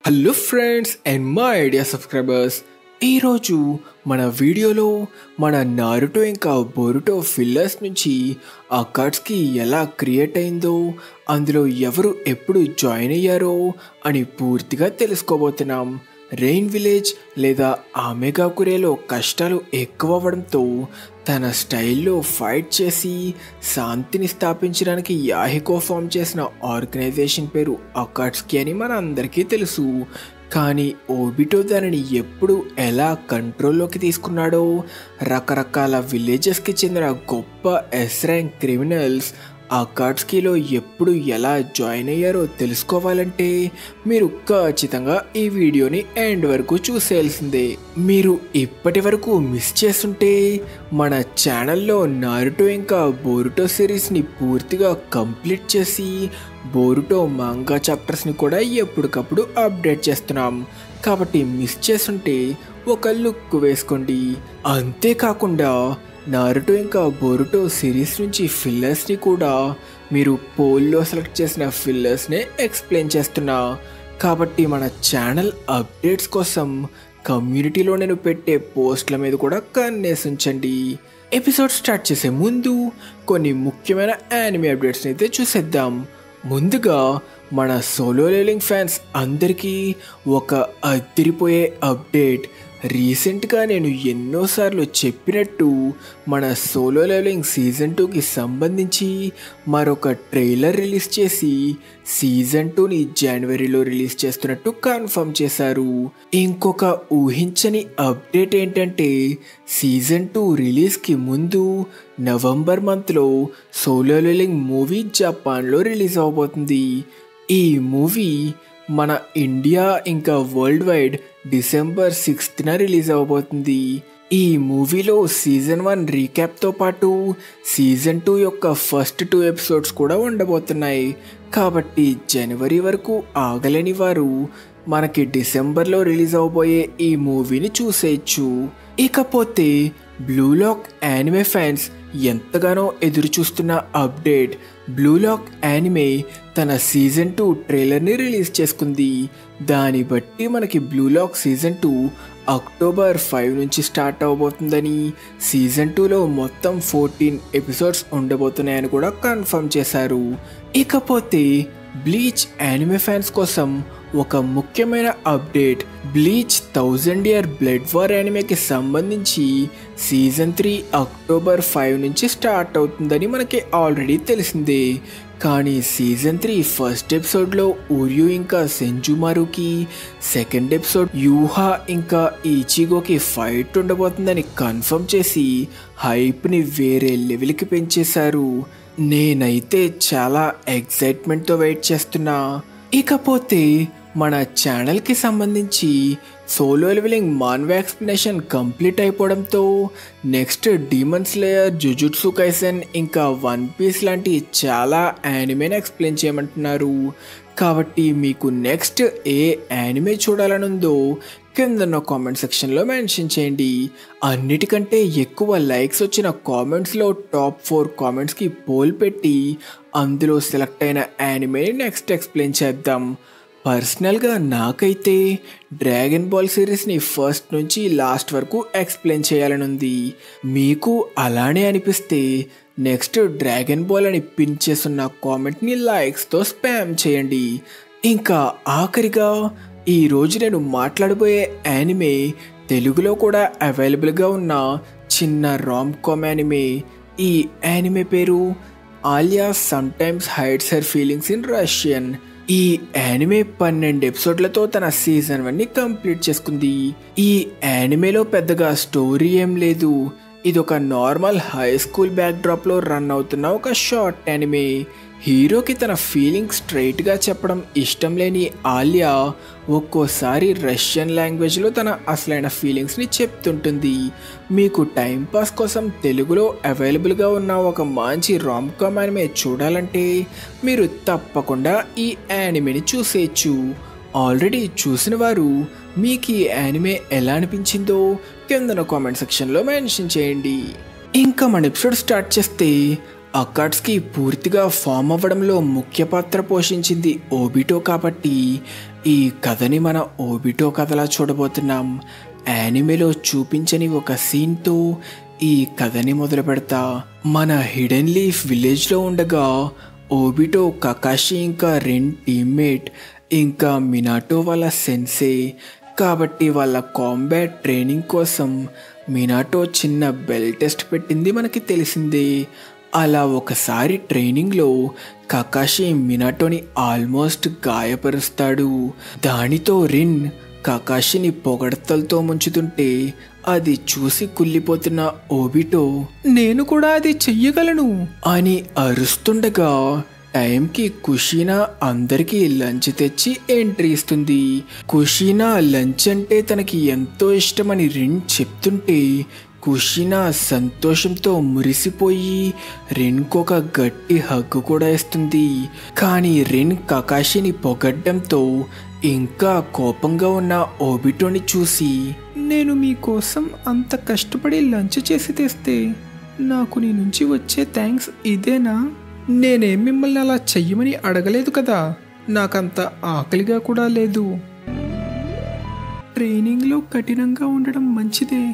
Hello friends and my idea subscribers, ఈరోజు మన వీడియోలో మన నారుటో ఇంకా బోరుటో ఫిల్లర్స్ నుంచి ఆ కట్స్కి ఎలా క్రియేట్ అయిందో, అందులో ఎవరు ఎప్పుడు జాయిన్ అయ్యారో అని పూర్తిగా తెలుసుకోబోతున్నాం. రెయిన్ విలేజ్ లేదా ఆమెగాకురేలో కష్టాలు ఎక్కువ అవ్వడంతో తన స్టైల్లో ఫైట్ చేసి శాంతిని స్థాపించడానికి యాహికో ఫామ్ చేసిన ఆర్గనైజేషన్ పేరు అకాట్సుకి అని మన అందరికీ తెలుసు. కానీ ఓబిటో దానిని ఎప్పుడు ఎలా కంట్రోల్లోకి తీసుకున్నాడో, రకరకాల విలేజెస్కి చెందిన గొప్ప ఎస్ ర్యాంక్ క్రిమినల్స్ అకాట్సుకిలో ఎప్పుడు ఎలా జాయిన్ అయ్యారో తెలుసుకోవాలంటే మీరు ఖచ్చితంగా ఈ వీడియోని ఎండ్ వరకు చూసేయాల్సిందే. మీరు ఇప్పటి వరకు మిస్ చేస్తుంటే మన ఛానల్లో నారుటో ఇంకా బోరుటో సిరీస్ని పూర్తిగా కంప్లీట్ చేసి బోరుటో మాంగా చాప్టర్స్ని కూడా ఎప్పటికప్పుడు అప్డేట్ చేస్తున్నాం. కాబట్టి మిస్ చేస్తుంటే ఒక లుక్ వేసుకోండి. అంతేకాకుండా నారుటో ఇంకా బోరుటో సిరీస్ నుంచి ఫిల్లర్స్ని కూడా మీరు పోల్లో సెలెక్ట్ చేసిన ఫిల్లర్స్నే ఎక్స్ప్లెయిన్ చేస్తున్నా. కాబట్టి మన ఛానల్ అప్డేట్స్ కోసం కమ్యూనిటీలో నేను పెట్టే పోస్ట్ల మీద కూడా కన్నేసి ఉంచండి. ఎపిసోడ్ స్టార్ట్ చేసే ముందు కొన్ని ముఖ్యమైన యానిమే అప్డేట్స్ని అయితే చూసేద్దాం. ముందుగా మన సోలో లెవెలింగ్ ఫ్యాన్స్ అందరికీ ఒక అదిరిపోయే అప్డేట్. రీసెంట్గా నేను ఎన్నోసార్లు చెప్పినట్టు మన సోలో లెవెలింగ్ సీజన్ 2కి సంబంధించి మరొక ట్రైలర్ రిలీజ్ చేసి సీజన్ 2ని జనవరిలో రిలీజ్ చేస్తున్నట్టు కన్ఫర్మ్ చేశారు. ఇంకొక ఊహించని అప్డేట్ ఏంటంటే సీజన్ 2 రిలీజ్కి ముందు నవంబర్ మంత్లో సోలో లెవెలింగ్ మూవీ జపాన్లో రిలీజ్ అవబోతుంది. ఈ మూవీ మన ఇండియా ఇంకా వరల్డ్ వైడ్ డిసెంబర్ 6న రిలీజ్ అవబోతుంది. ఈ మూవీలో సీజన్ 1 రీక్యాప్తో పాటు సీజన్ 2 యొక్క ఫస్ట్ 2 ఎపిసోడ్స్ కూడా ఉండబోతున్నాయి. కాబట్టి జనవరి వరకు ఆగలేని వారు మనకి డిసెంబర్లో రిలీజ్ అవబోయే ఈ మూవీని చూసేయచ్చు. ఇకపోతే బ్లూ లాక్ యానిమే ఫ్యాన్స్ ఎంతగానో ఎదురు చూస్తున్న అప్డేట్, బ్లూ లాక్ యానిమే తన సీజన్ 2 ట్రైలర్ని రిలీజ్ చేసుకుంది. దాన్ని బట్టి మనకి బ్లూ లాక్ సీజన్ 2 అక్టోబర్ 5 నుంచి స్టార్ట్ అవబోతుందని, సీజన్ 2లో మొత్తం 14 ఎపిసోడ్స్ ఉండబోతున్నాయని కూడా కన్ఫర్మ్ చేశారు. ఇకపోతే బ్లీచ్ యానిమే ఫ్యాన్స్ కోసం ఒక ముఖ్యమైన update. Bleach 1000 year blood war యానిమేకి సంబంధించి సీజన్ 3 అక్టోబర్ 5 నుంచి స్టార్ట్ అవుతుందని మనకి ఆల్రెడీ తెలిసిందే. కానీ సీజన్ 3 ఫస్ట్ ఎపిసోడ్లో ఊరియు ఇంకా సెంజుమారుకి, సెకండ్ ఎపిసోడ్ యూహా ఇంకా ఈచిగోకి ఫైట్ ఉండబోతుందని కన్ఫర్మ్ చేసి హైప్ని వేరే లెవెల్కి పెంచేశారు. నేనైతే చాలా ఎక్సైట్మెంట్తో వెయిట్ చేస్తున్నా. ఇకపోతే మన ఛానల్కి సంబంధించి solo leveling manhwa explanation complete అయిపోవడంతో next demon slayer, Jujutsu Kaisen ఇంకా వన్ పీస్ లాంటి చాలా యానిమేని ఎక్స్ప్లెయిన్ చేయమంటున్నారు. కాబట్టి మీకు నెక్స్ట్ ఏ యానిమే చూడాలనుందో కిందన్న కామెంట్ సెక్షన్లో మెన్షన్ చేయండి. అన్నిటికంటే ఎక్కువ లైక్స్ వచ్చిన కామెంట్స్లో టాప్ 4 కామెంట్స్కి పోల్ పెట్టి అందులో సెలెక్ట్ అయిన యానిమేని నెక్స్ట్ ఎక్స్ప్లెయిన్ చేద్దాం. పర్సనల్గా నాకైతే డ్రాగన్ బాల్ సిరీస్ని ఫస్ట్ నుంచి లాస్ట్ వరకు ఎక్స్ప్లెయిన్ చేయాలని ఉంది. మీకు అలానే అనిపిస్తే నెక్స్ట్ డ్రాగన్ బాల్ అని పిన్ చేస్తున్న కామెంట్ని లైక్స్తో స్పామ్ చేయండి. ఇంకా ఆఖరిగా ఈరోజు నేను మాట్లాడబోయే యానిమే తెలుగులో కూడా అవైలబుల్గా ఉన్న చిన్న రామ్ కామ్ యానిమే. ఈ యానిమే పేరు Alia sometimes hides her feelings in Russian. ఈ యానిమే 12 ఎపిసోడ్లతో తన సీజన్ 1ని కంప్లీట్ చేసుకుంది. ఈ యానిమేలో పెద్దగా స్టోరీ ఏం లేదు. ఇది ఒక నార్మల్ హై స్కూల్ బ్యాక్ డ్రాప్లో రన్ అవుతున్న ఒక షార్ట్ యానిమే. హీరోకి తన ఫీలింగ్స్ స్ట్రైట్గా చెప్పడం ఇష్టం లేని ఆలియా ఒక్కోసారి రష్యన్ లాంగ్వేజ్లో తన అసలైన ఫీలింగ్స్ని చెప్తుంటుంది. మీకు టైంపాస్ కోసం తెలుగులో అవైలబుల్గా ఉన్న ఒక మంచి రామ్ కామ్ యానిమే చూడాలంటే మీరు తప్పకుండా ఈ యానిమేని చూసేయచ్చు. ఆల్రెడీ చూసిన వారు మీకు ఈ యానిమే ఎలా అనిపించిందో కిందన కామెంట్ సెక్షన్లో మెన్షన్ చేయండి. ఇంకా మన ఎపిసోడ్ స్టార్ట్ చేస్తే అకాట్సుకి పూర్తిగా ఫామ్ అవ్వడంలో ముఖ్య పాత్ర పోషించింది ఓబిటో. కాబట్టి ఈ కథని మన ఓబిటో కథలా చూడబోతున్నాం. యానిమేలో చూపించని ఒక సీన్తో ఈ కథని మొదలు పెడతా. మన హిడెన్ లీఫ్ విలేజ్లో ఉండగా ఓబిటో, కకాషి ఇంకా రెన్ టీమ్మేట్ ఇంకా మినాటో వాళ్ళ సెన్సే. కాబట్టి వాళ్ళ కాంబాట్ ట్రైనింగ్ కోసం మినాటో చిన్న బెల్ టెస్ట్ పెట్టింది మనకి తెలిసిందే. అలా ఒకసారి ట్రైనింగ్లో కకాషి మినాటోని ఆల్మోస్ట్ గాయపరుస్తాడు. దానితో రిన్ కకాషిని పొగడ్తలతో ముంచుతుంటే అది చూసి కుళ్ళిపోతున్న ఓబిటో నేను కూడా అది చెయ్యగలను అని అరుస్తుండగా టైంకి కుషీనా అందరికీ లంచ్ తెచ్చి ఎంట్రీ ఇస్తుంది. కుషీనా లంచ్ అంటే తనకి ఎంతో ఇష్టమని రిన్ చెప్తుంటే కుషీనా సంతోషంతో మురిసిపోయి రిన్కొక గట్టి హగ్గు కూడా ఇస్తుంది. కానీ రిన్ కకాషిని పొగడ్డంతో ఇంకా కోపంగా ఉన్న ఓబిటోని చూసి నేను మీకోసం అంత కష్టపడి లంచ్ చేసి తెస్తే నాకు నీ నుంచి వచ్చే థ్యాంక్స్ ఇదేనా? నేనేం మిమ్మల్ని అలా చెయ్యమని అడగలేదు కదా, నాకంత ఆకలిగా కూడా లేదు. ట్రైనింగ్లో కఠినంగా ఉండడం మంచిదే,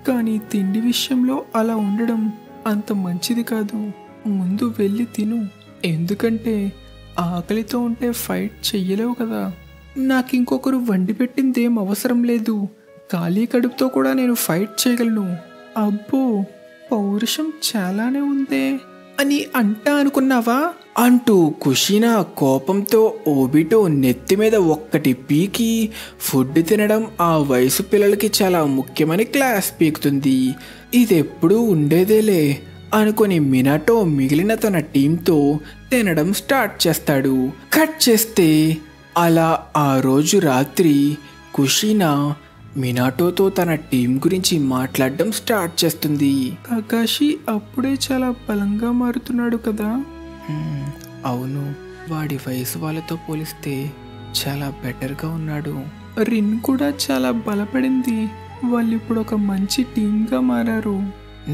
కానీ తిండి విషయంలో అలా ఉండడం అంత మంచిది కాదు. ముందు వెళ్ళి తిను, ఎందుకంటే ఆకలితో ఉంటే ఫైట్ చెయ్యలేవు కదా. నాకు ఇంకొకరు వండి పెట్టిందేం అవసరం లేదు, ఖాళీ కడుపుతో కూడా నేను ఫైట్ చేయగలను. అబ్బో, పౌరుషం చాలానే ఉందే అని అనుకున్నావా అంటూ కుషీనా కోపంతో ఓబిటో నెత్తి మీద ఒక్కటి పీకి ఫుడ్ తినడం ఆ వయసు పిల్లలకి చాలా ముఖ్యమని క్లాస్ పీకుతుంది. ఇదెప్పుడూ ఉండేదేలే అనుకుని మినాటో మిగిలిన తన టీంతో తినడం స్టార్ట్ చేస్తాడు. కట్ చేస్తే అలా ఆ రోజు రాత్రి కుషీనా మినాటోతో తన టీం గురించి మాట్లాడడం స్టార్ట్ చేస్తుంది. కకాషి అప్పుడే చాలా బలంగా మారుతున్నాడు కదా. అవును, వాడి వయసు వాళ్ళతో పోలిస్తే చాలా బెటర్గా ఉన్నాడు. రిన్ కూడా చాలా బలపడింది, వాళ్ళు ఇప్పుడు ఒక మంచి టీంగా మారారు.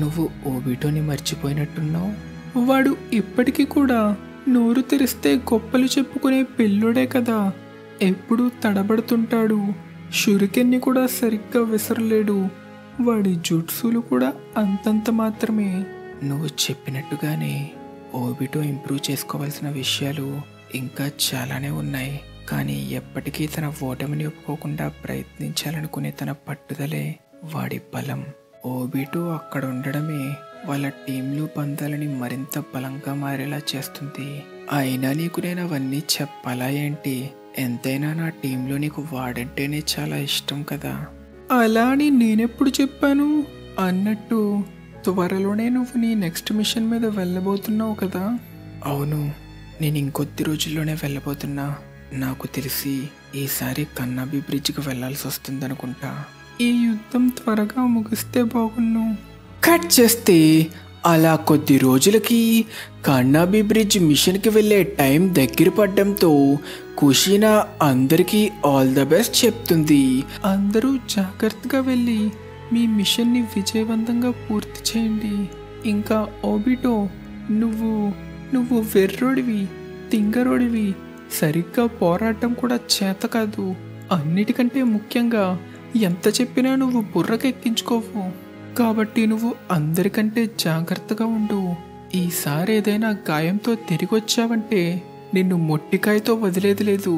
నువ్వు ఓబిటోని మర్చిపోయినట్టున్నావు. వాడు ఇప్పటికీ కూడా నోరు తెరిస్తే గొప్పలు చెప్పుకునే పిల్లోడే కదా, ఎప్పుడూ తడబడుతుంటాడు. షురికెన్ని కూడా సరిగ్గా విసరలేడు, వాడి జుట్సులు కూడా అంతంత మాత్రమే. నువ్వు చెప్పినట్టుగానే ఓబిటో ఇంప్రూవ్ చేసుకోవాల్సిన విషయాలు ఇంకా చాలానే ఉన్నాయి. కానీ ఎప్పటికీ తన ఓటమిని ఒప్పుకోకుండా ప్రయత్నించాలనుకునే తన పట్టుదలే వాడి బలం. ఓబిటో అక్కడ ఉండడమే వాళ్ళ టీంలు పందాలని మరింత బలంగా మారేలా చేస్తుంది. అయినా నీకు నేను అవన్నీ చెప్పాలా ఏంటి? ఎంతైనా నా టీంలో నీకు వాడంటేనే చాలా ఇష్టం కదా. అలా అని నేనెప్పుడు చెప్పాను? అన్నట్టు త్వరలోనే నువ్వు నీ నెక్స్ట్ మిషన్ మీద వెళ్ళబోతున్నావు కదా. అవును, నేను ఇంకొద్ది రోజుల్లోనే వెళ్ళబోతున్నా. నాకు తెలిసి ఈసారి కన్నాబి బ్రిడ్జ్కి వెళ్లాల్సి వస్తుంది అనుకుంటా. ఈ యుద్ధం త్వరగా ముగిస్తే బాగున్ను. కట్ చేస్తే అలా కొద్ది రోజులకి కన్నాబి బ్రిడ్జ్ మిషన్కి వెళ్ళే టైం దగ్గర పడ్డంతో కుషీనా అందరికీ ఆల్ ద బెస్ట్ చెప్తుంది. అందరూ జాగ్రత్తగా వెళ్ళి మీ మిషన్ని విజయవంతంగా పూర్తి చేయండి. ఇంకా ఓబిటో, నువ్వు వెర్రోడివి, తింగరోడివి, సరిగ్గా పోరాటం కూడా చేత కాదు. అన్నిటికంటే ముఖ్యంగా ఎంత చెప్పినా నువ్వు బుర్రకెక్కించుకోవు. కాబట్టి నువ్వు అందరికంటే జాగ్రత్తగా ఉండు. ఈసారి ఏదైనా గాయంతో తిరిగి వచ్చావంటే నిన్ను మొట్టికాయతో వదిలేది లేదు,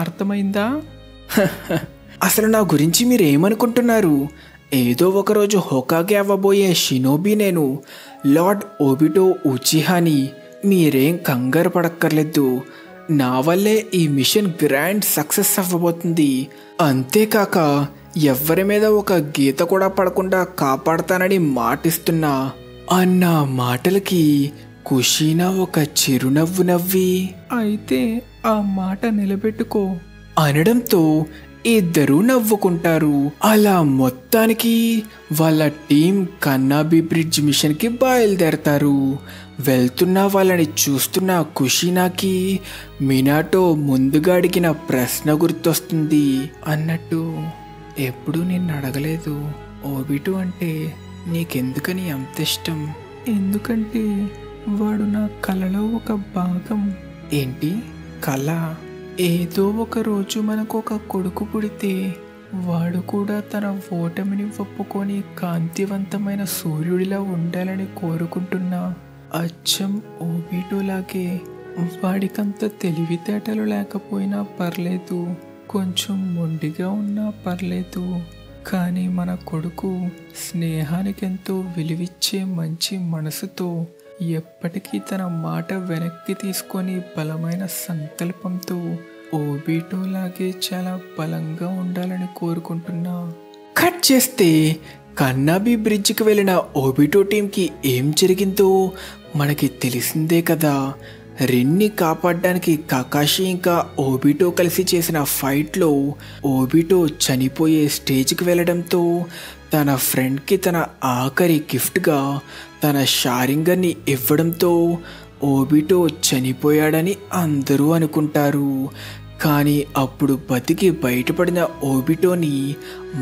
అర్థమైందా? అసలు నా గురించి మీరేమనుకుంటున్నారు? ఏదో ఒకరోజు హోకాగే అవ్వబోయే షినోబి నేను, లార్డ్ ఓబిటో ఉచిహాని. మీరేం కంగారు పడక్కర్లేదు, నా వల్లే ఈ మిషన్ గ్రాండ్ సక్సెస్ అవ్వబోతుంది. అంతేకాక ఎవ్వరి మీద ఒక గీత కూడా పడకుండా కాపాడతానని మాటిస్తున్నా అన్న మాటలకి కుషీనా ఒక చిరునవ్వు నవ్వి అయితే ఆ మాట నిలబెట్టుకో అనడంతో ఇద్దరూ నవ్వుకుంటారు. అలా మొత్తానికి వాళ్ళ టీం కన్నాబి బ్రిడ్జ్ మిషన్కి బయలుదేరతారు. వెళ్తున్న వాళ్ళని చూస్తున్న కుషీనాకి మినాటో ముందుగా అడిగిన ప్రశ్న గుర్తొస్తుంది. అన్నట్టు ఎప్పుడు నిన్ను అడగలేదు, ఓబిటో అంటే నీకెందుకని అంత ఇష్టం? ఎందుకంటే వాడు నా కలలో ఒక భాగం. ఏంటి కళ? ఏదో ఒక రోజు మనకు ఒక కొడుకు పుడితే వాడు కూడా తన ఓటమిని ఒప్పుకొని కాంతివంతమైన సూర్యుడిలా ఉండాలని కోరుకుంటున్నా. అచ్చం ఓబీటోలాగే వాడికంత తెలివితేటలు లేకపోయినా పర్లేదు, కొంచెం మొండిగా ఉన్నా పర్లేదు, కానీ మన కొడుకు స్నేహానికి ఎంతో విలువిచ్చే మంచి మనసుతో ఎప్పటికీ తన మాట వెనక్కి తీసుకొని బలమైన సంకల్పంతో ఓబీటోలాగే చాలా బలంగా ఉండాలని కోరుకుంటున్నా. కట్ చేస్తే కన్నాబి బ్రిడ్జికి వెళ్ళిన ఓబీటో టీంకి ఏం జరిగిందో మనకి తెలిసిందే కదా. రిన్ని కాపాడడానికి కకాషి ఇంకా ఓబీటో కలిసి చేసిన ఫైట్లో ఓబీటో చనిపోయే స్టేజ్కి వెళ్ళడంతో తన ఫ్రెండ్కి తన ఆఖరి గిఫ్ట్గా తన షారింగర్ని ఇవ్వడంతో ఓబీటో చనిపోయాడని అందరూ అనుకుంటారు. కానీ అప్పుడు బతికి బయటపడిన ఓబీటోని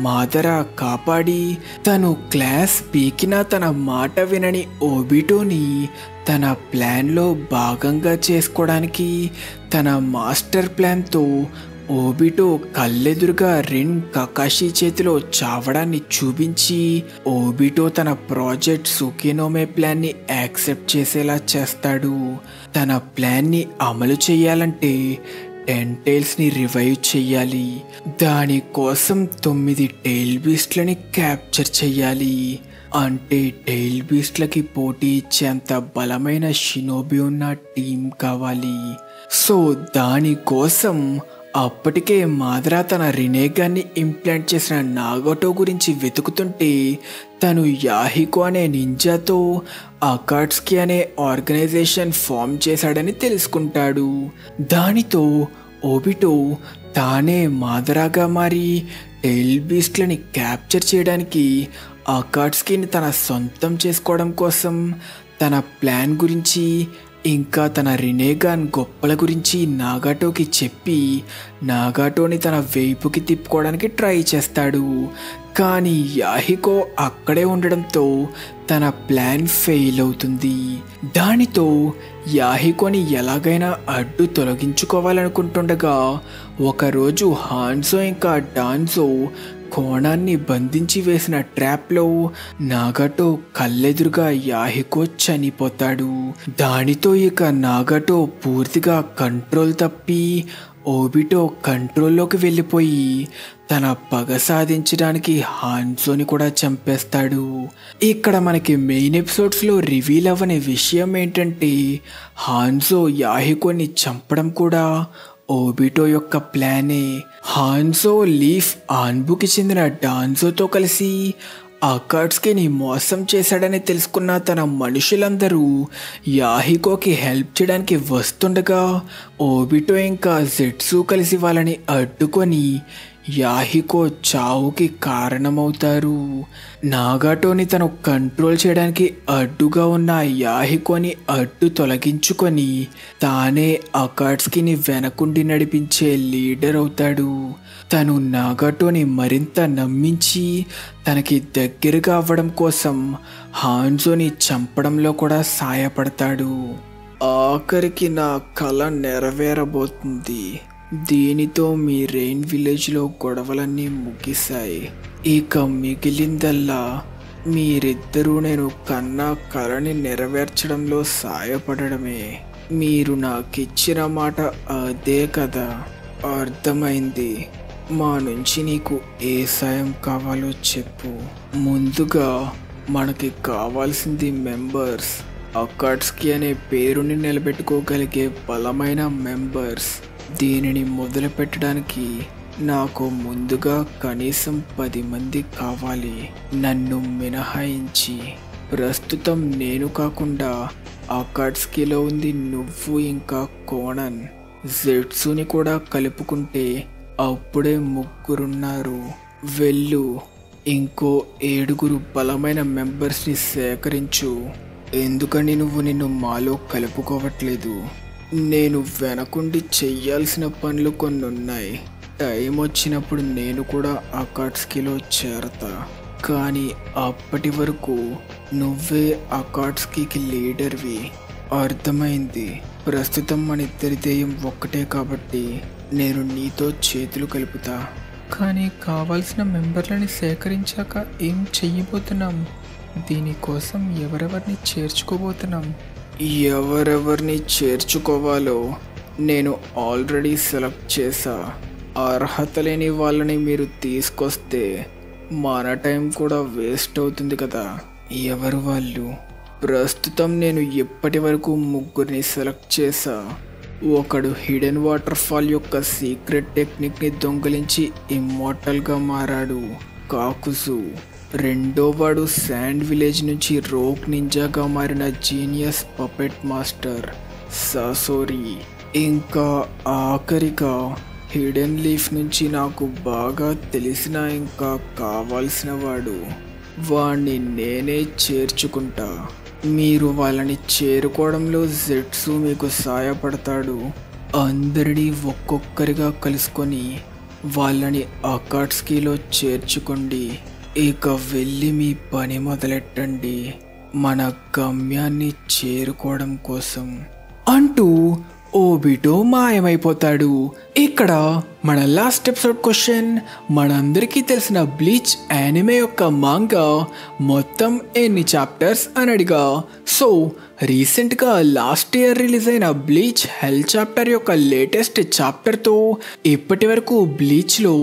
మాదరా కాపాడి తను క్లాస్ పీకినా తన మాట వినని ఓబీటోని తన ప్లాన్లో భాగంగా చేసుకోవడానికి తన మాస్టర్ ప్లాన్తో ఓబీటో కళ్ళెదురుగా రిన్ కకాషి చేతిలో చావడాన్ని చూపించి ఓబీటో తన ప్రాజెక్ట్ సుకేనోమే ప్లాన్ని యాక్సెప్ట్ చేసేలా చేస్తాడు. తన ప్లాన్ని అమలు చేయాలంటే 10 టైల్స్ని రివైవ్ చెయ్యాలి. దానికోసం 9 టైల్ బీస్ట్లని క్యాప్చర్ చెయ్యాలి. అంటే టైల్ బీస్ట్లకి పోటీ ఇచ్చేంత బలమైన షినోబి ఉన్న టీం కావాలి. సో దానికోసం అప్పటికే మాదరా తన రినేగాన్ని ఇంప్లాంట్ చేసిన నాగోటో గురించి వెతుకుతుంటే తను యాహికో అనే నింజాతో అకాట్స్కి అనే ఆర్గనైజేషన్ ఫామ్ చేశాడని తెలుసుకుంటాడు. దానితో ఓబీటో తానే మాదరాగా మారి టైల్ బీస్ట్లని క్యాప్చర్ చేయడానికి అకాట్స్కిని తన సొంతం చేసుకోవడం కోసం తన ప్లాన్ గురించి ఇంకా తన రినేగాన్ గొప్పల గురించి నాగాటోకి చెప్పి నాగాటోని తన వైపుకి తిప్పుకోవడానికి ట్రై చేస్తాడు. కానీ యాహికో అక్కడే ఉండడంతో తన ప్లాన్ ఫెయిల్ అవుతుంది. దానితో యాహికోని ఎలాగైనా అడ్డు తొలగించుకోవాలనుకుంటుండగా ఒకరోజు హాన్సో ఇంకా డాన్సో కోణాన్ని బంధించి వేసిన ట్రాప్లో నాగాటో కళ్ళెదురుగా యాహికో చనిపోతాడు. దానితో ఇక నాగాటో పూర్తిగా కంట్రోల్ తప్పి ఓబీటో కంట్రోల్లోకి వెళ్ళిపోయి తన పగ సాధించడానికి హాన్సోని కూడా చంపేస్తాడు. ఇక్కడ మనకి మెయిన్ ఎపిసోడ్స్లో రివీల్ అవ్వని విషయం ఏంటంటే హాన్సో యాహికోని చంపడం కూడా ఓబీటో యొక్క ప్లానే. హాన్సో లీఫ్ ఆన్బుకి చెందిన డాన్సోతో కలిసి అకాట్స్కిని మోసం చేశాడని తెలుసుకున్న తన మనుషులందరూ యాహికోకి హెల్ప్ చేయడానికి వస్తుండగా ఓబీటో ఇంకా జెట్సు కలిసి వాళ్ళని అడ్డుకొని యాహికో చావుకి కారణమవుతారు. నాగాటోని తను కంట్రోల్ చేయడానికి అడ్డుగా ఉన్న యాహికోని అడ్డు తొలగించుకొని తానే అకాట్స్కిని వెనకుండి నడిపించే లీడర్ అవుతాడు. తను నాగాటోని మరింత నమ్మించి తనకి దగ్గరగా అవ్వడం కోసం హాన్సోని చంపడంలో కూడా సాయపడతాడు. ఆఖరికి నా కల నెరవేరబోతుంది. దీనితో మీ రెయిన్ విలేజ్లో గొడవలన్నీ ముగిశాయి. ఇక మిగిలిందల్లా మీరిద్దరూ నేను కన్నా కలని నెరవేర్చడంలో సాయపడడమే. మీరు నాకిచ్చిన మాట అదే కదా. అర్థమైంది. మా నుంచి నీకు ఏ సాయం కావాలో చెప్పు. ముందుగా మనకి కావాల్సింది మెంబర్స్. అకాట్స్కి అనే పేరుని నిలబెట్టుకోగలిగే బలమైన మెంబర్స్. దీనిని మొదలు పెట్టడానికి నాకు ముందుగా కనీసం 10 మంది కావాలి, నన్ను మినహాయించి. ప్రస్తుతం నేను కాకుండా అకాట్స్కిలో ఉంది నువ్వు ఇంకా కోనన్. జెట్సుని కూడా కలుపుకుంటే అప్పుడే 3 ఉన్నారు. వెళ్ళు, ఇంకో 7 బలమైన మెంబర్స్ని సేకరించు. ఎందుకని నువ్వు నిన్ను మాలో కలుపుకోవట్లేదు? నేను వెనకుండి చెయ్యాల్సిన పనులు కొన్ని ఉన్నాయి. టైం వచ్చినప్పుడు నేను కూడా అకాట్స్కిలో చేరతా. కానీ అప్పటి వరకు నువ్వే అకాట్స్కి లీడర్వి. అర్థమైంది. ప్రస్తుతం మన ఇద్దరి ధ్యేయం ఒక్కటే కాబట్టి నేను నీతో చేతులు కలుపుతా. కానీ కావాల్సిన మెంబర్లని సేకరించాక ఏం చెయ్యబోతున్నాం? దీనికోసం ఎవరెవరిని చేర్చుకోబోతున్నాం? ఎవరెవరిని చేర్చుకోవాలో నేను ఆల్రెడీ సెలెక్ట్ చేశా. అర్హత లేని వాళ్ళని మీరు తీసుకొస్తే మన టైం కూడా వేస్ట్ అవుతుంది కదా. ఎవరు వాళ్ళు? ప్రస్తుతం నేను ఇప్పటి వరకు 3 సెలెక్ట్ చేశా. ఒకడు హిడెన్ వాటర్ ఫాల్ యొక్క సీక్రెట్ టెక్నిక్ని దొంగిలించి ఇమ్మోర్టల్గా మారాడు, కాకుజు. రెండోవాడు శాండ్ విలేజ్ నుంచి రోగ్ నింజాగా మారిన జీనియస్ పపెట్ మాస్టర్ సాసోరి. ఇంకా ఆఖరిగా హిడెన్ లీఫ్ నుంచి నాకు బాగా తెలిసిన ఇంకా కావాల్సిన వాడు. వాణ్ణి నేనే చేర్చుకుంటా. మీరు వాళ్ళని చేరుకోవడంలో జెట్సు మీకు సాయపడతాడు. అందరినీ ఒక్కొక్కరిగా కలుసుకొని వాళ్ళని అకాట్స్కీలో చేర్చుకోండి. ఇక వెళ్ళి మీ పని మొదలెట్టండి మన గమ్యాన్ని చేరుకోవడం కోసం అంటూ ఓబిటో మాయమైపోతాడు. ఇక్కడ మన లాస్ట్ ఎపిసోడ్ క్వశ్చన్, మనందరికీ తెలిసిన బ్లీచ్ యానిమే యొక్క మాంగా మొత్తం ఎన్ని చాప్టర్స్ అని అడిగా. సో రీసెంట్గా లాస్ట్ ఇయర్ రిలీజ్ అయిన బ్లీచ్ హెల్ చాప్టర్ యొక్క లేటెస్ట్ చాప్టర్తో ఇప్పటి వరకు బ్లీచ్లో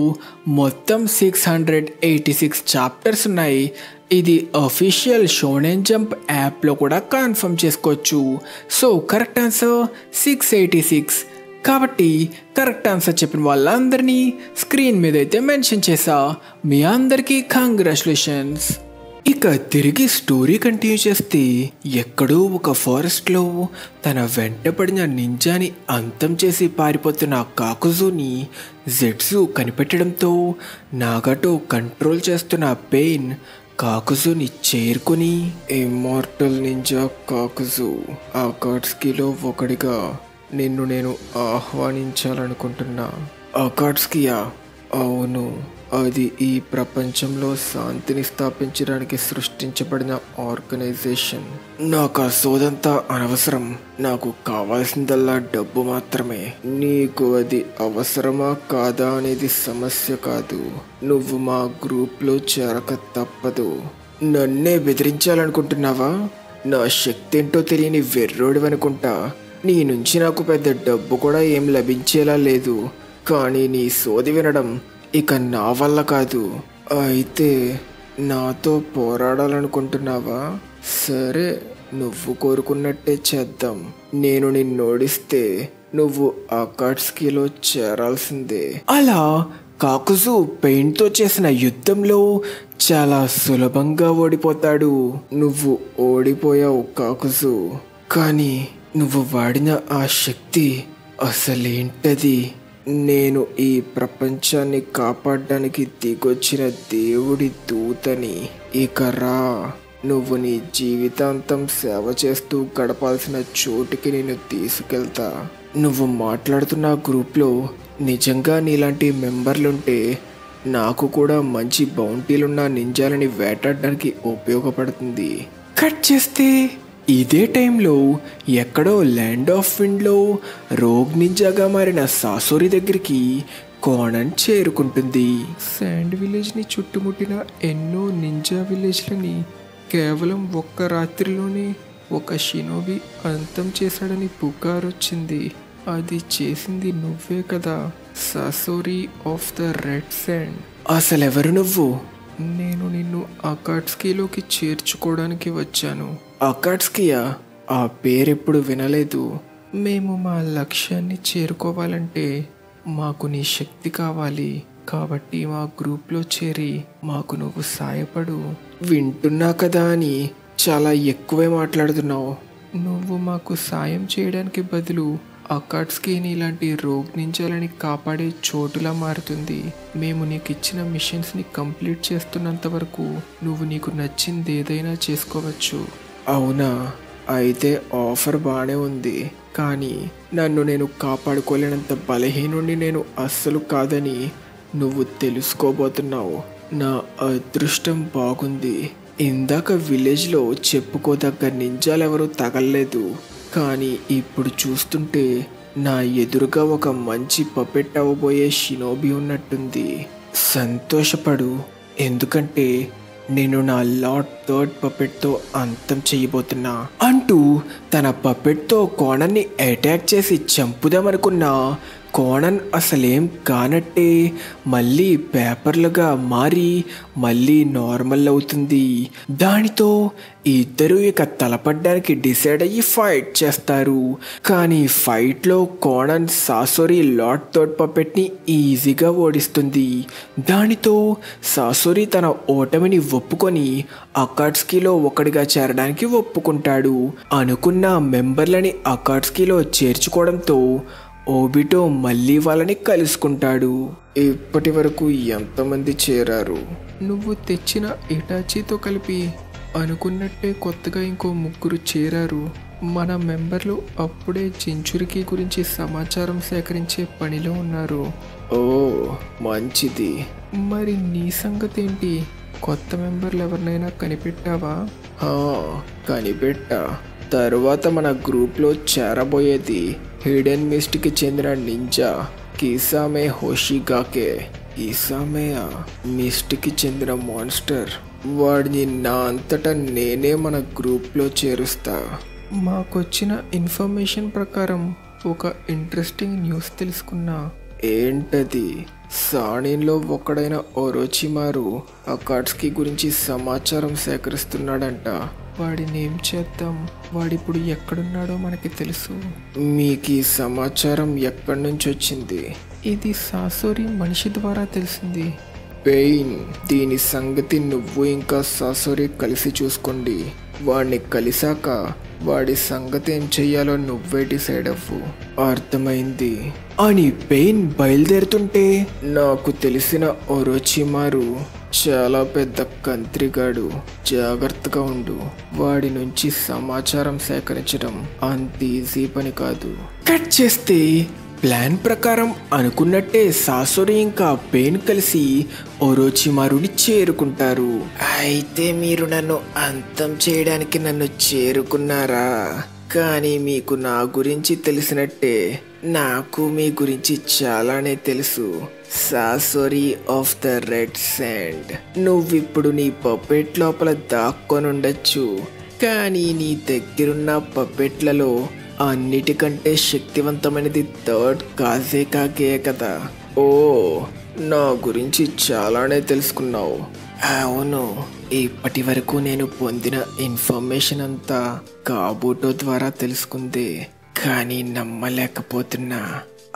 మొత్తం 686 చాప్టర్స్ ఉన్నాయి. ఇది అఫీషియల్ షోనెన్ జంప్ యాప్లో కూడా కన్ఫర్మ్ చేసుకోవచ్చు. So correct answer 686. కాబట్టి కరెక్ట్ ఆన్సర్ చెప్పిన వాళ్ళందరినీ స్క్రీన్ మీద అయితే మెన్షన్ చేసా. మీ అందరికీ కంగ్రాచులేషన్స్. ఇక తిరిగి స్టోరీ కంటిన్యూ చేస్తే, ఎక్కడో ఒక ఫారెస్ట్లో తన వెంటపడిన నింజాని అంతం చేసి పారిపోతున్న కాకుజుని జెట్సు కనిపెట్టడంతో నాగాటో కంట్రోల్ చేస్తున్న పెయిన్ కాకుజుని చేరుకుని, ఇమ్మోర్టల్ నింజా కాకుజు, అకాట్స్కీలో ఒకడిగా నిన్ను నేను ఆహ్వానించాలనుకుంటున్నా. అకాట్స్కీయా? అవును, అది ఈ ప్రపంచంలో శాంతిని స్థాపించడానికి సృష్టించబడిన ఆర్గనైజేషన్. నాకు ఆ సోదంతా అనవసరం. నాకు కావాల్సిందల్లా డబ్బు మాత్రమే. నీకు అది అవసరమా కాదా అనేది సమస్య కాదు. నువ్వు మా గ్రూప్లో చేరక తప్పదు. నన్నే బెదిరించాలనుకుంటున్నావా? నా శక్తి ఏంటో తెలియని వెర్రోడివనుకుంటా. నీ నుంచి నాకు పెద్ద డబ్బు కూడా ఏం లభించేలా లేదు. కానీ నీ సోది వినడం ఇక నా వల్ల కాదు. అయితే నాతో పోరాడాలనుకుంటున్నావా? సరే, నువ్వు కోరుకున్నట్టే చేద్దాం. నేను నిన్ను ఓడిస్తే నువ్వు అకాట్స్కీలో చేరాల్సిందే. అలా కాకుజు పెయింట్తో చేసిన యుద్ధంలో చాలా సులభంగా ఓడిపోతాడు. నువ్వు ఓడిపోయావు కాకుజు. కానీ నువ్వు వాడిన ఆ శక్తి అసలేంటది? నేను ఈ ప్రపంచాన్ని కాపాడడానికి దిగొచ్చిన దేవుడి దూతని. ఇక రా, నువ్వు నీ జీవితాంతం సేవ చేస్తూ గడపాల్సిన చోటుకి నేను తీసుకెళ్తా. నువ్వు మాట్లాడుతున్న గ్రూప్లో నిజంగా నీలాంటి మెంబర్లుంటే నాకు కూడా మంచి బౌంటీలున్న నింజాలని వేటాడడానికి ఉపయోగపడుతుంది. కట్ చేస్తే ఇదే టైంలో ఎక్కడో ల్యాండ్ ఆఫ్ విండ్లో రోగ్ నింజాగా మారిన సాసోరి దగ్గరికి కోనన్ చేరుకుంటుంది. శాండ్ విలేజ్ని చుట్టుముట్టిన ఎన్నో నింజా విలేజ్లని కేవలం ఒక్క రాత్రిలోనే ఒక షినోబి అంతం చేశాడని పుకారొచ్చింది. అది చేసింది నువ్వే కదా, సాసోరి ఆఫ్ ద రెడ్ శాండ్. అసలెవరు నువ్వు? నేను నిన్ను అకాట్స్కీలోకి చేర్చుకోవడానికి వచ్చాను. అకాట్స్కీయా? ఆ పేరెప్పుడు వినలేదు. మేము మా లక్ష్యాన్ని చేరుకోవాలంటే మాకు నీ శక్తి కావాలి. కాబట్టి మా గ్రూప్లో చేరి మాకు నువ్వు సాయపడు. వింటున్నా కదా అని చాలా ఎక్కువే మాట్లాడుతున్నావు. నువ్వు మాకు సాయం చేయడానికి బదులు అకాట్స్కీని ఇలాంటి రోగ్ నింజాలని కాపాడే చోటులా మారుతుంది. మేము నీకు ఇచ్చిన మిషన్స్ని కంప్లీట్ చేస్తున్నంత వరకు నువ్వు నీకు నచ్చింది ఏదైనా చేసుకోవచ్చు. అవునా? అయితే ఆఫర్ బాగానే ఉంది. కానీ నన్ను నేను కాపాడుకోలేనంత బలహీనుండి నేను అస్సలు కాదని నువ్వు తెలుసుకోబోతున్నావు. నా అదృష్టం బాగుంది. ఇందాక విలేజ్లో చెప్పుకోదగ్గ నింజాలెవరూ తగలలేదు. కానీ ఇప్పుడు చూస్తుంటే నా ఎదురుగా ఒక మంచి పపెట్ అవ్వబోయే షినోబి ఉన్నట్టుంది. సంతోషపడు, ఎందుకంటే నేను నా లార్డ్ థర్డ్ పపెట్తో అంతం చేయబోతున్నా అంటూ తన పపెట్తో కోనన్ని అటాక్ చేసి చంపుదామనుకున్నా కోనన్ అసలేం కానట్టే మళ్ళీ పేపర్లుగా మారి మళ్ళీ నార్మల్ అవుతుంది. దానితో ఇద్దరు ఇక తలపడ్డానికి డిసైడ్ అయ్యి ఫైట్ చేస్తారు. కానీ ఫైట్లో కోనన్ సాసోరి లార్డ్ థర్డ్ పపెట్ని ఈజీగా ఓడిస్తుంది. దానితో సాసోరి తన ఓటమిని ఒప్పుకొని అకాట్స్కీలో ఒకటిగా చేరడానికి ఒప్పుకుంటాడు. అనుకున్న మెంబర్లని అకాట్స్కీలో చేర్చుకోవడంతో ఓబిటో మళ్ళీ వాళ్ళని కలుసుకుంటాడు. ఇప్పటి వరకు ఎంతమంది చేరారు? నువ్వు తెచ్చిన ఇటాచీతో కలిపి అనుకున్నట్టే కొత్తగా ఇంకో 3 చేరారు. మన మెంబర్లు అప్పుడే సెంచురీకి గురించి సమాచారం సేకరించే పనిలో ఉన్నారు. ఓ మంచిది. మరి నీ సంగతి ఏంటి? కొత్త మెంబర్లు ఎవరినైనా కనిపెట్టావా? కనిపెట్టా. తరువాత మన గ్రూప్లో చేరబోయేది హిడెన్ మిస్ట్కి చెందిన నింజా కిసామే హోషిగాకే. కిసామేయా మిస్ట్కి చెందిన మాన్స్టర్. వాడిని నా అంతటా నేనే మన గ్రూప్లో చేరుస్తా. మాకొచ్చిన ఇన్ఫర్మేషన్ ప్రకారం ఒక ఇంట్రెస్టింగ్ న్యూస్ తెలుసుకున్నా. ఏంటది? సాణిన్లో ఒకడైన ఓరోచిమారు అకాట్స్కీ గురించి సమాచారం సేకరిస్తున్నాడంట. వాడిని ఏం చేద్దాం? వాడిప్పుడు ఎక్కడున్నాడో మనకి తెలుసు. మీకు ఈ సమాచారం ఎక్కడి నుంచి వచ్చింది? ఇది సాసోరి మనిషి ద్వారా తెలిసింది. పెయిన్, దీని సంగతి నువ్వు ఇంకా సాసోరి కలిసి చూసుకోండి. వాడిని కలిసాక వాడి సంగతి ఏం చెయ్యాలో నువ్వే డిసైడ్ అవ్వు. అర్థమైంది అని పెయిన్ బయలుదేరుతుంటే నాకు తెలిసిన ఓరోచిమారు చాలా పెద్ద కంత్రిగాడు. జాగ్రత్తగా ఉండు. వాడి నుంచి సమాచారం సేకరించడం అంత ఈజీ పని కాదు. కట్ చేస్తే ప్లాన్ ప్రకారం అనుకున్నట్టే సాసోరి ఇంకా పెయిన్ కలిసి ఓరోచిమారుని చేరుకుంటారు. అయితే మీరు నన్ను అంతం చేయడానికి నన్ను చేరుకున్నారా? కానీ మీకు నా గురించి తెలిసినట్టే నాకు మీ గురించి చాలానే తెలుసు. సాసోరి ఆఫ్ ద రెడ్ శాండ్. నువ్విప్పుడు నీ పపెట్ లోపల దాక్కొనుండొచ్చు, కానీ నీ దగ్గరున్న పపెట్లలో అన్నిటికంటే శక్తివంతమైనది థర్డ్ కాజేకాకే కదా. ఓ, నా గురించి చాలానే తెలుసుకున్నావు. అవును, ఇప్పటి వరకు నేను పొందిన ఇన్ఫర్మేషన్ అంతా కాబూటో ద్వారా తెలుసుకుంది. కానీ నమ్మలేకపోతున్నా.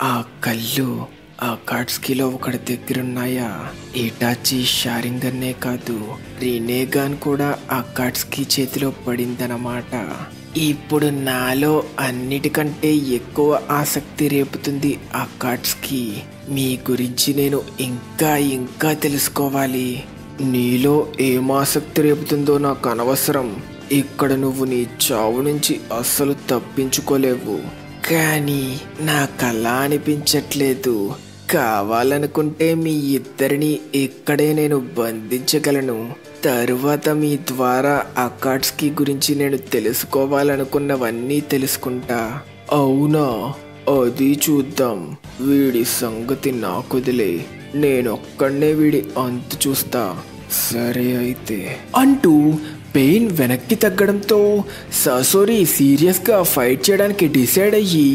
ఆ కళ్ళు అకాట్స్కీలో ఒకటి దగ్గరున్నాయా? ఇటాచి షారింగన్నే కాదు, రినేగాన్ కూడా అకాట్స్కీ చేతిలో పడిందన్నమాట. ఇప్పుడు నాలో అన్నిటికంటే ఎక్కువ ఆసక్తి రేపుతుంది అకాట్స్కీ. మీ గురించి నేను ఇంకా ఇంకా తెలుసుకోవాలి. నీలో ఏం ఆసక్తి రేపుతుందో నాకు అనవసరం. ఇక్కడ నువ్వు నీ చావు నుంచి అస్సలు తప్పించుకోలేవు. కానీ నాకలా అనిపించట్లేదు. కావాలనుకుంటే మీ ఇద్దరిని ఇక్కడే నేను బంధించగలను. తరువాత మీ ద్వారా అకాట్స్కీ గురించి నేను తెలుసుకోవాలనుకున్నవన్నీ తెలుసుకుంటా. అవునా? అది చూద్దాం. వీడి సంగతి నాకొదిలే. నేనొక్కడే వీడి అంతు చూస్తా. సరే అయితే అంటూ పెయిన్ వెనక్కి తగ్గడంతో సాసోరి సీరియస్గా ఫైట్ చేయడానికి డిసైడ్ అయ్యి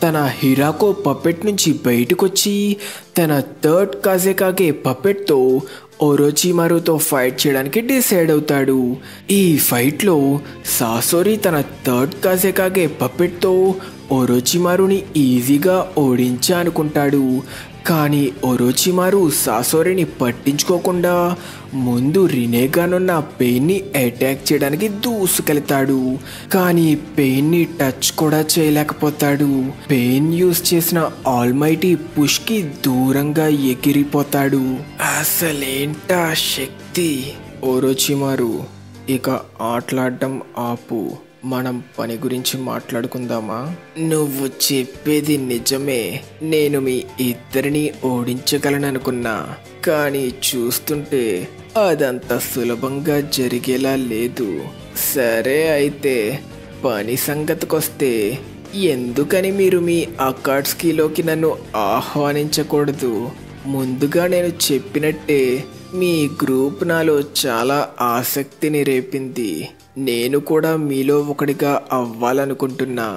తన హిరాకో పపెట్ నుంచి బయటకొచ్చి తన థర్డ్ కాజేకాగే పపెట్తో ఓరోచిమారుతో ఫైట్ చేయడానికి డిసైడ్ అవుతాడు. ఈ ఫైట్లో సాసోరి తన థర్డ్ కాజేకాగే పపెట్తో ఓరోచిమారుని ఈజీగా ఓడించా అనుకుంటాడు. కానీ ఓరోచిమారు సాసోరిని పట్టించుకోకుండా ముందు రినేగానున్న పెయిన్ని అటాక్ చేయడానికి దూసుకెళ్తాడు. కానీ పెయిన్ని టచ్ కూడా చేయలేకపోతాడు. పెయిన్ యూజ్ చేసిన ఆల్మైటీ పుష్కి దూరంగా ఎగిరిపోతాడు. అసలేంటా శక్తి? ఓరోచిమారు, ఇక ఆటలాడడం ఆపు. మనం పని గురించి మాట్లాడుకుందామా? నువ్వు చెప్పేది నిజమే. నేను మీ ఇద్దరిని ఓడించగలననుకున్నా, కానీ చూస్తుంటే అదంత సులభంగా జరిగేలా లేదు. సరే అయితే పని సంగతికొస్తే ఎందుకని మీరు మీ అకాట్స్కీలోకి నన్ను ఆహ్వానించకూడదు? ముందుగా నేను చెప్పినట్టే మీ గ్రూప్ నాలో చాలా ఆసక్తిని రేపింది. నేను కూడా మీలో ఒకటిగా అవ్వాలనుకుంటున్నా.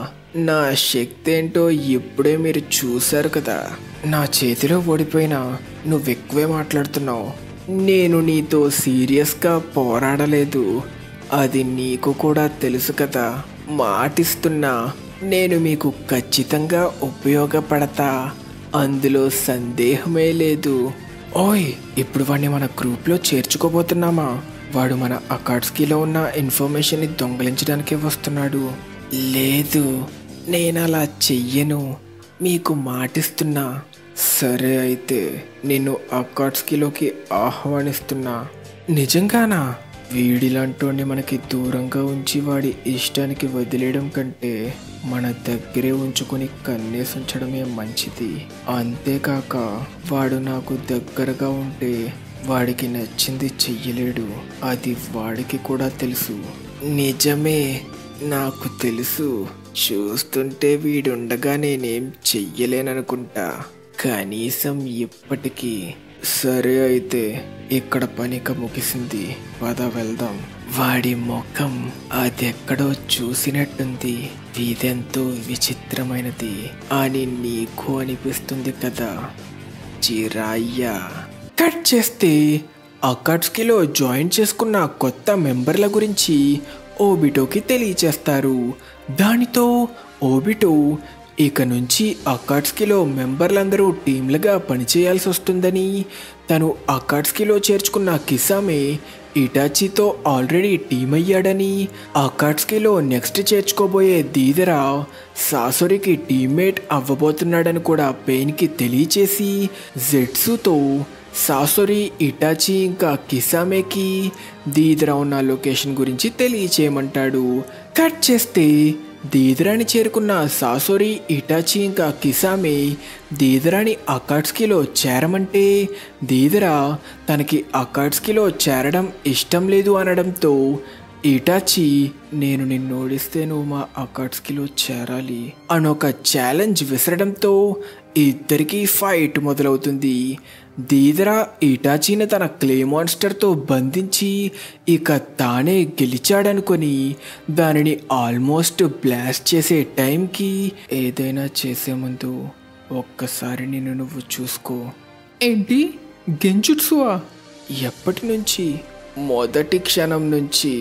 నా శక్తి ఏంటో ఇప్పుడే మీరు చూశారు కదా. నా చేతిలో ఓడిపోయినా నువ్వెక్కువే మాట్లాడుతున్నావు. నేను నీతో సీరియస్గా పోరాడలేదు, అది నీకు కూడా తెలుసు కదా. మాటిస్తున్నా, నేను మీకు ఖచ్చితంగా ఉపయోగపడతా, అందులో సందేహమే లేదు. ఓయ్, ఇప్పుడు వాడిని మన గ్రూప్లో చేర్చుకోబోతున్నామా? వాడు మన అకాట్స్కీలో ఉన్న ఇన్ఫర్మేషన్ని దొంగలించడానికే వస్తున్నాడు. లేదు, నేను అలా చెయ్యను, మీకు మాటిస్తున్నా. సరే అయితే నిన్ను అకాట్స్కీలోకి ఆహ్వానిస్తున్నా. నిజంగానా? వీడిలాంటోని మనకి దూరంగా ఉంచి వాడి ఇష్టానికి వదిలేయడం కంటే మన దగ్గరే ఉంచుకొని కన్నేసి ఉంచడమే మంచిది. అంతేకాక వాడు నాకు దగ్గరగా ఉంటే వాడికి నచ్చింది చెయ్యలేడు, అది వాడికి కూడా తెలుసు. నిజమే, నాకు తెలుసు. చూస్తుంటే వీడుండగా నేనేం చెయ్యలేననుకుంటా, కనీసం ఇప్పటికీ. సరే అయితే ఇక్కడ పనిక ముగిసింది, పద వెళ్దాం. వాడి ముఖం అదెక్కడో చూసినట్టుంది, ఇదెంతో విచిత్రమైనది అని నీకు అనిపిస్తుంది కదా చిరాయ్యా. కట్ చేస్తే అకాట్స్కీలో జాయిన్ చేసుకున్న కొత్త మెంబర్ల గురించి ఓబిటోకి తెలియచేస్తారు. దానితో ఓబిటో ఇక నుంచి అకాట్స్కీలో మెంబర్లందరూ టీంలుగా పనిచేయాల్సి వస్తుందని, తను అకాట్స్కీలో చేర్చుకున్న కిసామే ఇటాచీతో ఆల్రెడీ టీం అయ్యాడని, అకాట్స్కీలో నెక్స్ట్ చేర్చుకోబోయే దీదరా సాసోరికి టీమ్మేట్ అవ్వబోతున్నాడని కూడా పెయిన్కి తెలియచేసి జెట్సుతో సాసోరి, ఇటాచి ఇంకా కిసామేకి దీదరా ఉన్న లొకేషన్ గురించి తెలియచేయమంటాడు. కట్ చేస్తే దీదరాని చేరుకున్న సాసోరి, ఇటాచి ఇంకా కిసామే దీదరాని అకాట్స్కీలో చేరమంటే దీదరా తనకి అకాట్స్కీలో చేరడం ఇష్టం లేదు అనడంతో ఇటాచి, నేను నిన్ను ఓడిస్తే నువ్వు మా అకాట్స్కీలో చేరాలి అనొక ఛాలెంజ్ విసరడంతో ఇద్దరికీ ఫైట్ మొదలవుతుంది. దీదరా ఇటాచీని తన క్లే మాన్స్టర్తో బంధించి ఇక తానే గెలిచాడనుకొని దానిని ఆల్మోస్ట్ బ్లాస్ట్ చేసే టైంకి, ఏదైనా చేసే ముందు ఒక్కసారి నిన్ను నువ్వు చూసుకో. ఏంటి, గెంజుట్సువా? ఎప్పటి నుంచి? మొదటి క్షణం నుంచి.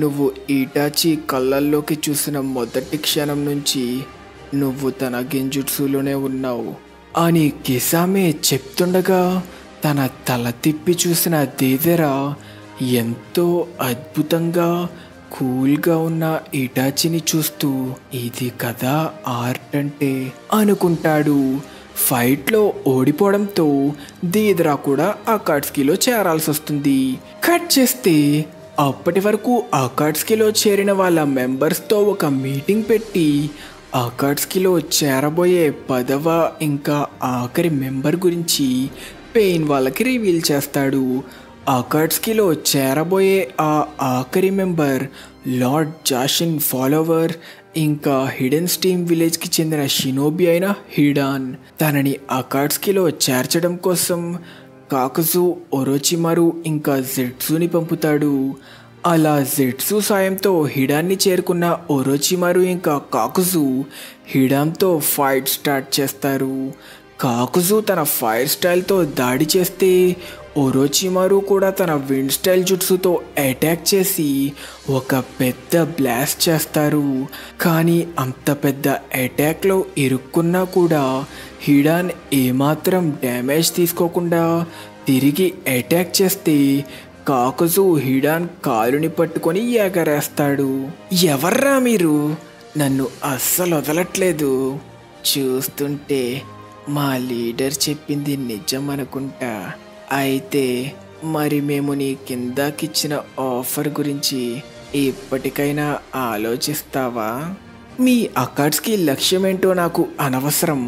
నువ్వు ఇటాచి కళ్ళల్లోకి చూసిన మొదటి క్షణం నుంచి నువ్వు తన గెంజుట్సులోనే ఉన్నావు అని కిసామే చెప్తుండగా తన తల తిప్పి చూసిన దీదరా ఎంతో అద్భుతంగా కూల్గా ఉన్న ఇటాచిని చూస్తూ, ఇది కదా ఆర్ట్ అంటే అనుకుంటాడు. ఫైట్లో ఓడిపోవడంతో దీదరా కూడా అకాట్స్కీలో చేరాల్సి వస్తుంది. కట్ చేస్తే అప్పటి వరకు అకాట్స్కీలో చేరిన వాళ్ళ మెంబర్స్తో ఒక మీటింగ్ పెట్టి అకాట్స్కీలో చేరబోయే 10వ ఇంకా ఆఖరి మెంబర్ గురించి పెయిన్ వాళ్ళకి రివీల్ చేస్తాడు. అకాట్స్కీలో చేరబోయే ఆ ఆఖరి మెంబర్ లార్డ్ జాషిన్ ఫాలోవర్ ఇంకా హిడెన్ స్టీమ్ విలేజ్కి చెందిన షినోబి అయిన హిడాన్. తనని అకాట్స్కీలో చేర్చడం కోసం కాకుజు, ఒరోచిమారు ఇంకా జెట్సుని పంపుతాడు. అలా జెట్సు సాయంతో హిడాన్ని చేరుకున్న ఒరోచిమారు ఇంకా కాకుజు హిడాన్తో ఫైట్ స్టార్ట్ చేస్తారు. కాకుజు తన ఫైర్ స్టైల్తో దాడి చేస్తే ఒరోచిమారు కూడా తన విండ్ స్టైల్ జుట్సుతో అటాక్ చేసి ఒక పెద్ద బ్లాస్ట్ చేస్తారు. కానీ అంత పెద్ద అటాక్లో ఇరుక్కున్నా కూడా హిడాన్ ఏమాత్రం డ్యామేజ్ తీసుకోకుండా తిరిగి అటాక్ చేస్తే కాకుజు హిడాన్ కాలుని పట్టుకొని ఎగరేస్తాడు. ఎవర్రా మీరు? నన్ను అస్సలు వదలట్లేదు. చూస్తుంటే మా లీడర్ చెప్పింది నిజం అనుకుంటా. అయితే మరి మేము నీ కిందకిచ్చిన ఆఫర్ గురించి ఇప్పటికైనా ఆలోచిస్తావా? మీ అకాట్స్కీ లక్ష్యం ఏంటో నాకు అనవసరం.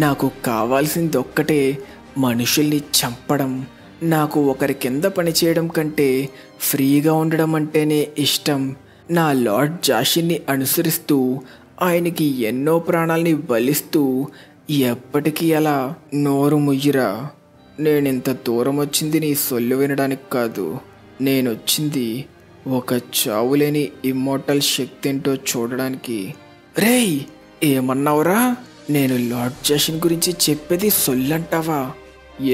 నాకు కావాల్సింది ఒక్కటే, మనుషుల్ని చంపడం. నాకు ఒకరి కింద పనిచేయడం కంటే ఫ్రీగా ఉండడం అంటేనే ఇష్టం. నా లార్డ్ జాషిన్ని అనుసరిస్తూ ఆయనకి ఎన్నో ప్రాణాల్ని బలిస్తూ ఎప్పటికీ అలా నోరు ముయ్యిరా. నేనింత దూరం వచ్చింది నీ సొల్లు వినడానికి కాదు. నేనొచ్చింది ఒక చావులేని ఇమ్మోర్టల్ శక్తి ఏంటో చూడడానికి. రేయ్, ఏమన్నావురా? నేను లార్డ్ జాషిన్ గురించి చెప్పేది సొల్లంటావా?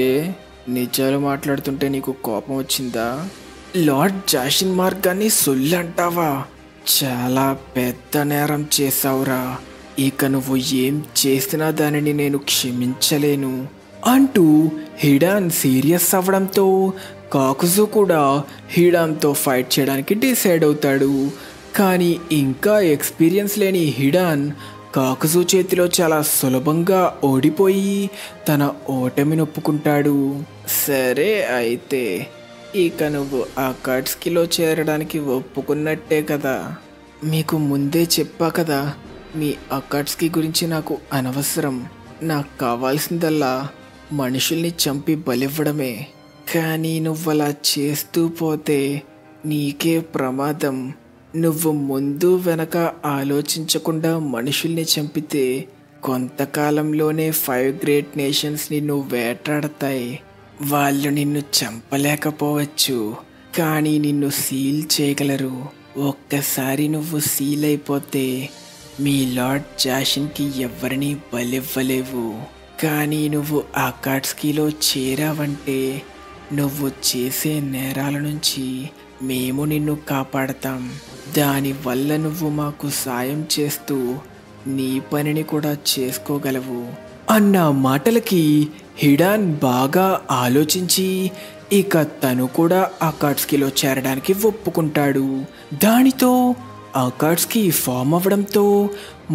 ఏ నిజాలు మాట్లాడుతుంటే నీకు కోపం వచ్చిందా? లార్డ్ జాషిన్ మార్గాన్ని సొల్లంటావా? చాలా పెద్ద నేరం చేశావురా. ఇక నువ్వు ఏం చేసినా దానిని నేను క్షమించలేను అంటూ హిడాన్ సీరియస్ అవ్వడంతో కాకుజు కూడా హిడాన్తో ఫైట్ చేయడానికి డిసైడ్ అవుతాడు. కానీ ఇంకా ఎక్స్పీరియన్స్ లేని హిడాన్ కాకుజు చేతిలో చాలా సులభంగా ఓడిపోయి తన ఓటమిని ఒప్పుకుంటాడు. సరే అయితే ఇక నువ్వు ఆ కట్స్కిలో చేరడానికి ఒప్పుకున్నట్టే కదా. మీకు ముందే చెప్పా కదా, మీ అకాట్స్కి గురించి నాకు అనవసరం. నాకు కావాల్సిందల్లా మనుషుల్ని చంపి బలివ్వడమే. కానీ నువ్వలా చేస్తూ పోతే నీకే ప్రమాదం. నువ్వు ముందు వెనక ఆలోచించకుండా మనుషుల్ని చంపితే కొంతకాలంలోనే 5 గ్రేట్ నేషన్స్ నిన్ను వేటాడతాయి. వాళ్ళు నిన్ను చంపలేకపోవచ్చు, కానీ నిన్ను సీల్ చేయగలరు. ఒక్కసారి నువ్వు సీల్ అయిపోతే మీ లార్డ్ జాషిన్కి ఎవరిని బలివ్వలేవు. కానీ నువ్వు ఆ కాట్స్కీలో చేరావంటే నువ్వు చేసే నేరాల నుంచి మేము నిన్ను కాపాడతాం. దానివల్ల నువ్వు మాకు సాయం చేస్తూ నీ పనిని కూడా చేసుకోగలవు అన్న మాటలకి హిడాన్ బాగా ఆలోచించి ఇక తను కూడా ఆ కాట్స్కీలో చేరడానికి ఒప్పుకుంటాడు. దానితో ఆ కాట్స్కీ ఫామ్ అవ్వడంతో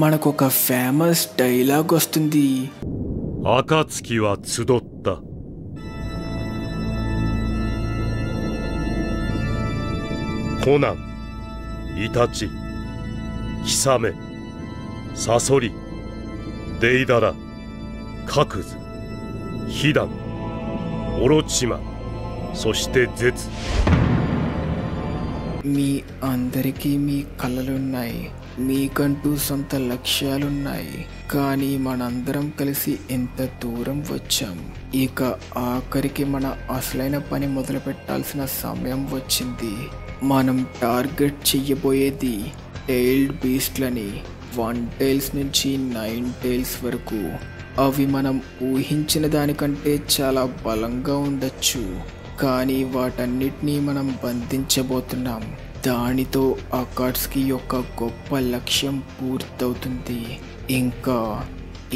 మనకొక ఫేమస్ డైలాగ్ వస్తుంది. 暁は集った。コナン、イタチ、キサメ、サソリ、デイダラ、カクズ、ヒダン、オロチマ、そしてゼツ。మీ అందరికీ మీ కలలున్నాయి, మీకంటూ సొంత లక్ష్యాలున్నాయి. కానీ మనందరం కలిసి ఎంత దూరం వచ్చాం. ఇక ఆఖరికి మన అసలైన పని మొదలు పెట్టాల్సిన సమయం వచ్చింది. మనం టార్గెట్ చెయ్యబోయేది టైల్డ్ బీస్ట్లని. 1 టైల్స్ నుంచి 9 టైల్స్ వరకు. అవి మనం ఊహించిన దానికంటే చాలా బలంగా ఉండొచ్చు, కానీ వాటన్నిటినీ మనం బంధించబోతున్నాం. దానితో అకాట్స్కీ యొక్క గొప్ప లక్ష్యం పూర్తవుతుంది. ఇంకా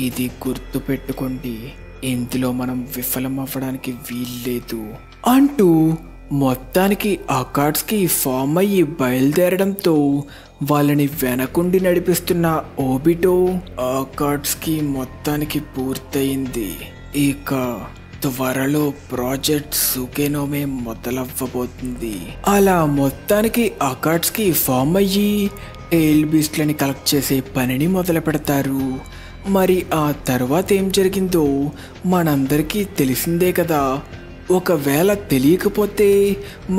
ఇది గుర్తుపెట్టుకోండి, ఇందులో మనం విఫలం అవ్వడానికి వీల్లేదు అంటూ మొత్తానికి అకాట్స్కీ ఫామ్ అయ్యి బయలుదేరడంతో వాళ్ళని వెనకుండి నడిపిస్తున్న ఓబిటో అకాట్స్కీ మొత్తానికి పూర్తయింది. ఇక త్వరలో ప్రాజెక్ట్ సుకెనోమే మొదలవ్వబోతుంది. అలా మొత్తానికి అకాట్స్కీ ఫామ్ అయ్యి టైల్ బీస్ట్లని కలెక్ట్ చేసే పనిని మొదలు పెడతారు. మరి ఆ తర్వాత ఏం జరిగిందో మనందరికీ తెలిసిందే కదా. ఒకవేళ తెలియకపోతే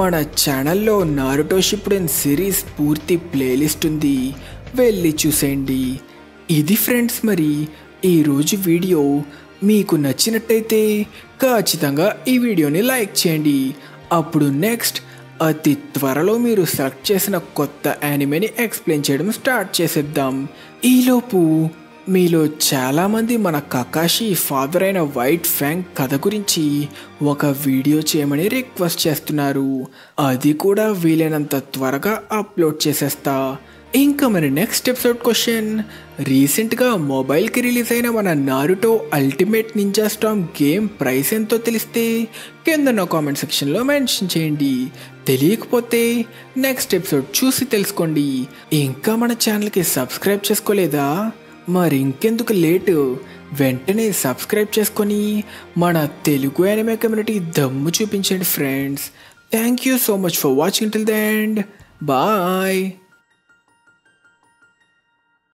మన ఛానల్లో నారుటో షిప్పుడెన్ సిరీస్ పూర్తి ప్లేలిస్ట్ ఉంది, వెళ్ళి చూసేయండి. ఇది ఫ్రెండ్స్, మరి ఈరోజు వీడియో మీకు నచ్చినట్టయితే ఖచ్చితంగా ఈ వీడియోని లైక్ చేయండి. అప్పుడు నెక్స్ట్ అతి త్వరలో మీరు సెలెక్ట్ చేసిన కొత్త యానిమేని ఎక్స్ప్లెయిన్ చేయడం స్టార్ట్ చేసేద్దాం. ఈలోపు మీలో చాలామంది మన కకాషి ఫాదర్ అయిన వైట్ ఫ్యాంగ్ కథ గురించి ఒక వీడియో చేయమని రిక్వెస్ట్ చేస్తున్నారు. అది కూడా వీలైనంత త్వరగా అప్లోడ్ చేసేస్తా. ఇంకా మరి నెక్స్ట్ ఎపిసోడ్ క్వశ్చన్, రీసెంట్గా మొబైల్కి రిలీజ్ అయిన మన Naruto ultimate ninja Storm game price ఎంతో తెలిస్తే కింద నా కామెంట్ సెక్షన్లో మెన్షన్ చేయండి. తెలియకపోతే నెక్స్ట్ ఎపిసోడ్ చూసి తెలుసుకోండి. ఇంకా మన ఛానల్కి సబ్స్క్రైబ్ చేసుకోలేదా? మరి ఇంకెందుకు లేటు, వెంటనే సబ్స్క్రైబ్ చేసుకొని మన తెలుగు యానిమే కమ్యూనిటీ దమ్ము చూపించండి friends. Thank you so much for watching till the end. Bye.